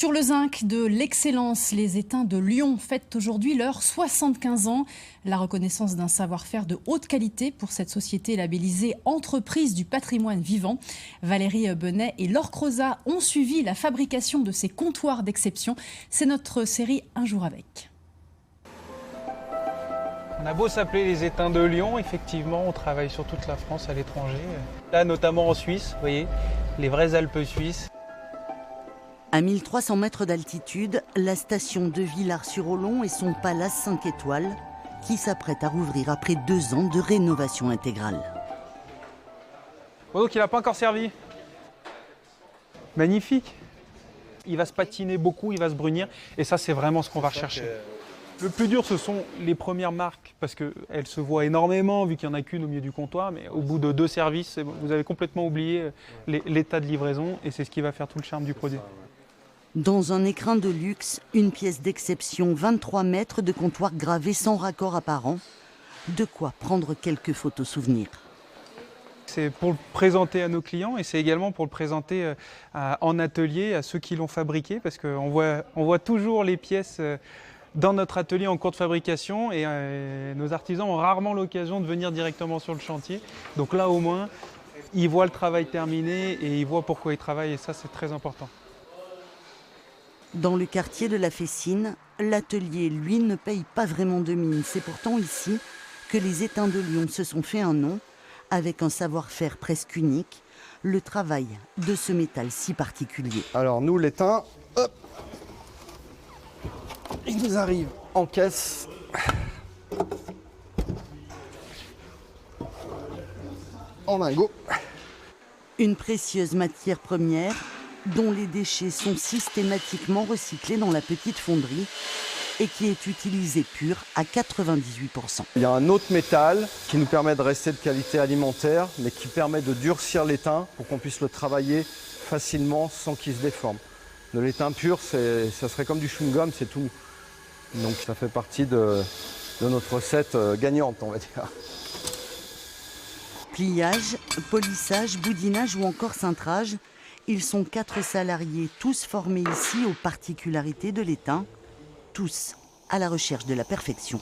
Sur le zinc de l'excellence, les étains de Lyon fêtent aujourd'hui leurs 75 ans. La reconnaissance d'un savoir-faire de haute qualité pour cette société labellisée Entreprise du patrimoine vivant. Valérie Benet et Laure Crozat ont suivi la fabrication de ces comptoirs d'exception. C'est notre série Un jour avec. On a beau s'appeler les étains de Lyon, effectivement, on travaille sur toute la France, à l'étranger. Là, notamment en Suisse, vous voyez, les vraies Alpes suisses. À 1300 mètres d'altitude, la station de Villars-sur-Olon et son palace 5 étoiles qui s'apprête à rouvrir après 2 ans de rénovation intégrale. Donc il n'a pas encore servi. Magnifique. Il va se patiner beaucoup, il va se brunir et ça c'est vraiment ce qu'on va rechercher. Le plus dur ce sont les premières marques parce qu'elles se voient énormément vu qu'il n'y en a qu'une au milieu du comptoir, mais au bout de 2 services, vous avez complètement oublié l'état de livraison et c'est ce qui va faire tout le charme du produit. Dans un écrin de luxe, une pièce d'exception, 23 mètres de comptoir gravé sans raccord apparent. De quoi prendre quelques photos souvenirs. C'est pour le présenter à nos clients et c'est également pour le présenter en atelier à ceux qui l'ont fabriqué parce qu'on voit toujours les pièces dans notre atelier en cours de fabrication et nos artisans ont rarement l'occasion de venir directement sur le chantier. Donc là au moins, ils voient le travail terminé et ils voient pourquoi ils travaillent et ça c'est très important. Dans le quartier de la Fessine, l'atelier, lui, ne paye pas vraiment de mine. C'est pourtant ici que les étains de Lyon se sont fait un nom, avec un savoir-faire presque unique, le travail de ce métal si particulier. Alors nous, l'étain, hop, il nous arrive en caisse. En lingot. Une précieuse matière première dont les déchets sont systématiquement recyclés dans la petite fonderie et qui est utilisée pure à 98%. Il y a un autre métal qui nous permet de rester de qualité alimentaire, mais qui permet de durcir l'étain pour qu'on puisse le travailler facilement sans qu'il se déforme. De l'étain pur, ça serait comme du chewing-gum, c'est tout. Donc ça fait partie de notre recette gagnante, on va dire. Pliage, polissage, boudinage ou encore cintrage, ils sont 4 salariés, tous formés ici aux particularités de l'étain, tous à la recherche de la perfection.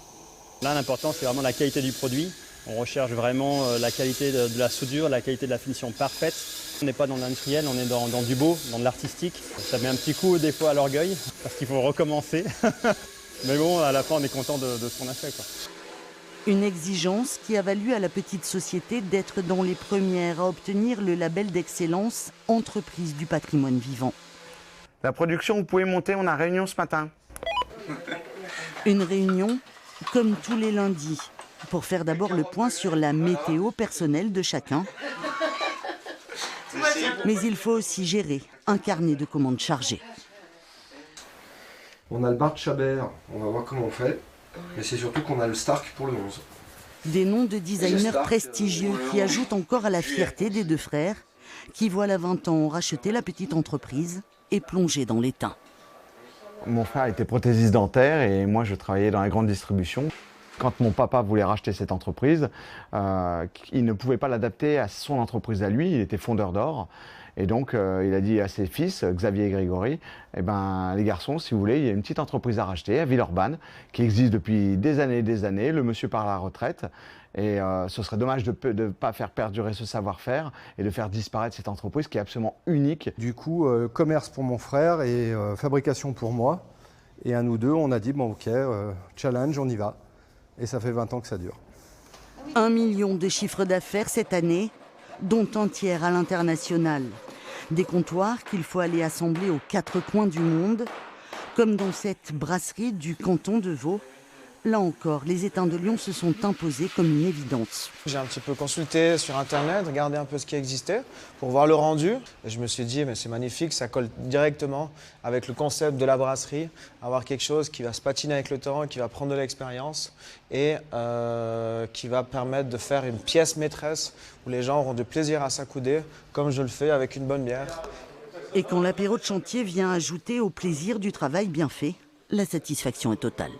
Là, l'important, c'est vraiment la qualité du produit. On recherche vraiment la qualité de la soudure, la qualité de la finition parfaite. On n'est pas dans l'industriel, on est dans du beau, dans de l'artistique. Ça met un petit coup des fois à l'orgueil, parce qu'il faut recommencer. Mais bon, à la fin, on est content de ce qu'on a fait, quoi. Une exigence qui a valu à la petite société d'être dans les premières à obtenir le label d'excellence Entreprise du patrimoine vivant. La production, vous pouvez monter, on a réunion ce matin. Une réunion comme tous les lundis, pour faire d'abord le point sur la météo personnelle de chacun. Mais il faut aussi gérer un carnet de commandes chargé. On a le bar de Chabert, on va voir comment on fait. Mais c'est surtout qu'on a le Stark pour le 11. Des noms de designers prestigieux qui ajoutent encore à la fierté des 2 frères qui, voilà 20 ans, ont racheté la petite entreprise et plongé dans l'étain. Mon frère était prothésiste dentaire et moi je travaillais dans la grande distribution. Quand mon papa voulait racheter cette entreprise, il ne pouvait pas l'adapter à son entreprise à lui, il était fondeur d'or. Et donc, il a dit à ses fils, Xavier et Grégory, eh ben, les garçons, si vous voulez, il y a une petite entreprise à racheter à Villeurbanne, qui existe depuis des années et des années. Le monsieur part à la retraite. Et ce serait dommage de ne pas faire perdurer ce savoir-faire et de faire disparaître cette entreprise qui est absolument unique. Du coup, commerce pour mon frère et fabrication pour moi. Et à nous deux, on a dit, bon ok, challenge, on y va. Et ça fait 20 ans que ça dure. 1 million de chiffre d'affaires cette année, dont un tiers à l'international. Des comptoirs qu'il faut aller assembler aux 4 coins du monde, comme dans cette brasserie du canton de Vaud. Là encore, les étains de Lyon se sont imposés comme une évidence. J'ai un petit peu consulté sur Internet, regardé un peu ce qui existait pour voir le rendu. Et je me suis dit, mais c'est magnifique, ça colle directement avec le concept de la brasserie. Avoir quelque chose qui va se patiner avec le temps, qui va prendre de l'expérience et qui va permettre de faire une pièce maîtresse où les gens auront du plaisir à s'accouder, comme je le fais avec une bonne bière. Et quand l'apéro de chantier vient ajouter au plaisir du travail bien fait, la satisfaction est totale.